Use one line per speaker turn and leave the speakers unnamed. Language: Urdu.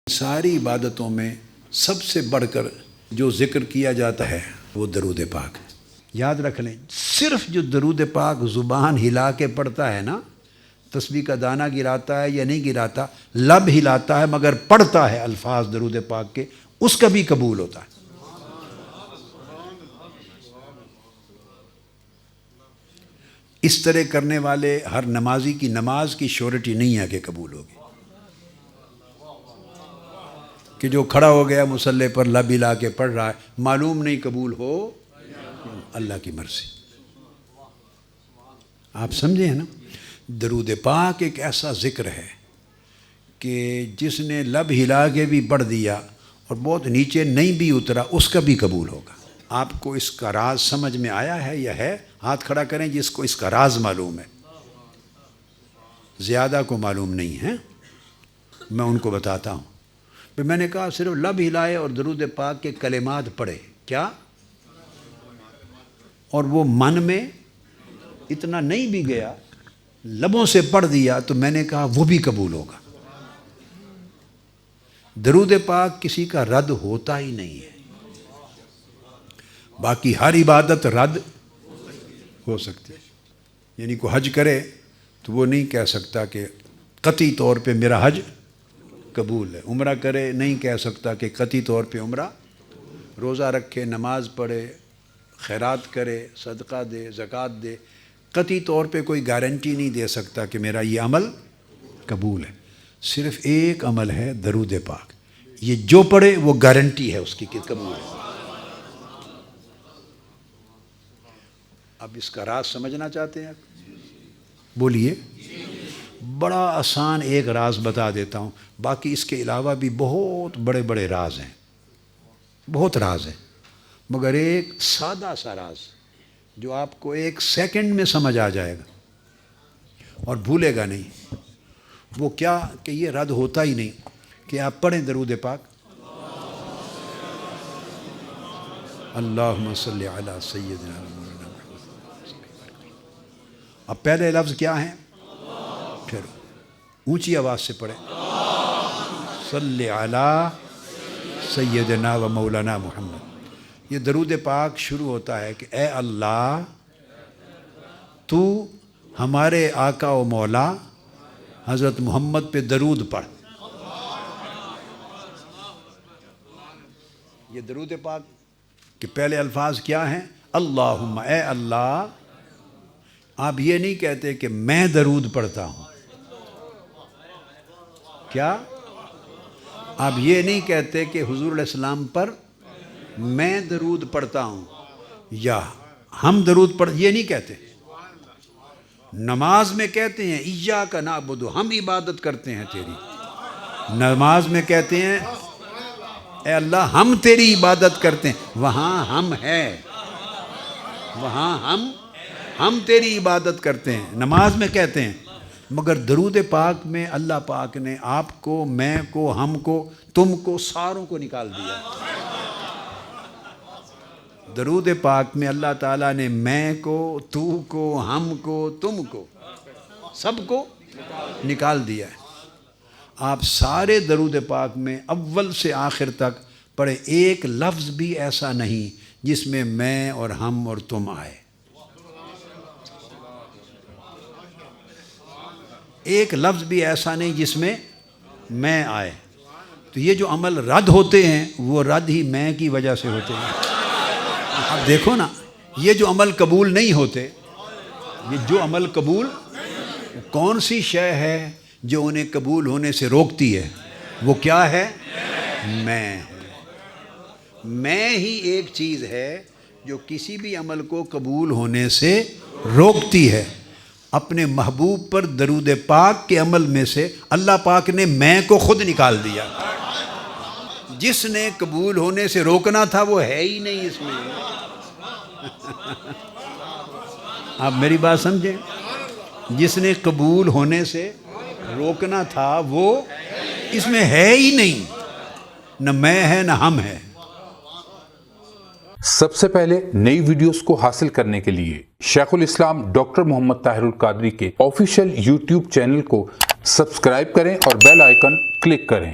ساری عبادتوں میں سب سے بڑھ کر جو ذکر کیا جاتا ہے وہ درود پاک ہے۔ یاد رکھ لیں، صرف جو درود پاک زبان ہلا کے پڑھتا ہے نا، تسبیح کا دانہ گراتا ہے یا نہیں گراتا، لب ہلاتا ہے مگر پڑھتا ہے الفاظ درود پاک کے، اس کا بھی قبول ہوتا ہے۔ اس طرح کرنے والے ہر نمازی کی نماز کی شیورٹی نہیں ہے کہ قبول ہوگی، کہ جو کھڑا ہو گیا مصلی پر لب ہلا کے پڑھ رہا ہے، معلوم نہیں قبول ہو، اللہ کی مرضی۔ آپ سمجھے ہیں نا، درود پاک ایک ایسا ذکر ہے کہ جس نے لب ہلا کے بھی پڑھ دیا اور بہت نیچے نہیں بھی اترا، اس کا بھی قبول ہوگا۔ آپ کو اس کا راز سمجھ میں آیا ہے یا ہے؟ ہاتھ کھڑا کریں جس کو اس کا راز معلوم ہے۔ زیادہ کو معلوم نہیں ہے، میں ان کو بتاتا ہوں۔ پھر میں نے کہا صرف لب ہلائے اور درود پاک کے کلمات پڑھے، کیا؟ اور وہ من میں اتنا نہیں بھی گیا، لبوں سے پڑھ دیا، تو میں نے کہا وہ بھی قبول ہوگا۔ درود پاک کسی کا رد ہوتا ہی نہیں ہے، باقی ہر عبادت رد ہو سکتی ہے۔ یعنی کوئی حج کرے تو وہ نہیں کہہ سکتا کہ قطعی طور پہ میرا حج قبول ہے، عمرہ کرے نہیں کہہ سکتا کہ قطعی طور پہ عمرہ، روزہ رکھے، نماز پڑھے، خیرات کرے، صدقہ دے، زکوٰۃ دے، قطعی طور پہ کوئی گارنٹی نہیں دے سکتا کہ میرا یہ عمل قبول ہے۔ صرف ایک عمل ہے درود پاک، یہ جو پڑھے وہ گارنٹی ہے اس کی کہ قبول ہے۔ اب اس کا راز سمجھنا چاہتے ہیں آپ؟ بولیے۔ بڑا آسان ایک راز بتا دیتا ہوں، باقی اس کے علاوہ بھی بہت بڑے بڑے راز ہیں، بہت راز ہیں، مگر ایک سادہ سا راز جو آپ کو ایک سیکنڈ میں سمجھ آ جائے گا اور بھولے گا نہیں۔ وہ کیا کہ یہ رد ہوتا ہی نہیں کہ آپ پڑھیں درود پاک، اللہم صلی علی سیدنا محمد۔ اب پہلے لفظ کیا ہیں؟ پھر اونچی آواز سے پڑھیں، صلی علی سیدنا و مولانا محمد۔ یہ درود پاک شروع ہوتا ہے کہ اے اللہ تو ہمارے آقا و مولا حضرت محمد پہ درود پڑھ۔ یہ درود پاک کے پہلے الفاظ کیا ہیں؟ اللہم، اے اللہ۔ آپ یہ نہیں کہتے کہ میں درود پڑھتا ہوں، کیا؟ آپ یہ نہیں کہتے کہ حضور علیہ السلام پر میں درود پڑھتا ہوں یا ہم درود پڑھ، یہ نہیں کہتے۔ نماز میں کہتے ہیں ایاک نعبد، ہم عبادت کرتے ہیں تیری۔ نماز میں کہتے ہیں اے اللہ ہم تیری عبادت کرتے ہیں، وہاں ہم ہے، وہاں ہم تیری عبادت کرتے ہیں، نماز میں کہتے ہیں۔ مگر درود پاک میں اللہ پاک نے آپ کو، میں کو، ہم کو، تم کو، ساروں کو نکال دیا۔ درود پاک میں اللہ تعالیٰ نے میں کو، تو کو، ہم کو، تم کو، سب کو نکال دیا ہے۔ آپ سارے درود پاک میں اول سے آخر تک پڑھے، ایک لفظ بھی ایسا نہیں جس میں میں اور ہم اور تم آئے، ایک لفظ بھی ایسا نہیں جس میں میں آئے۔ تو یہ جو عمل رد ہوتے ہیں وہ رد ہی میں کی وجہ سے ہوتے ہیں۔ اب دیکھو نا، یہ جو عمل قبول نہیں ہوتے، یہ جو عمل قبول، کون سی شے ہے جو انہیں قبول ہونے سے روکتی ہے؟ وہ کیا ہے؟ میں ہی ایک چیز ہے جو کسی بھی عمل کو قبول ہونے سے روکتی ہے۔ اپنے محبوب پر درود پاک کے عمل میں سے اللہ پاک نے میں کو خود نکال دیا۔ جس نے قبول ہونے سے روکنا تھا وہ ہے ہی نہیں اس میں۔ آپ میری بات سمجھیں، جس نے قبول ہونے سے روکنا تھا وہ اس میں ہے ہی نہیں، نہ میں ہے نہ ہم ہے۔
سب سے پہلے نئی ویڈیوز کو حاصل کرنے کے لیے شیخ الاسلام ڈاکٹر محمد طاہر القادری کے آفیشیل یوٹیوب چینل کو سبسکرائب کریں اور بیل آئیکن کلک کریں۔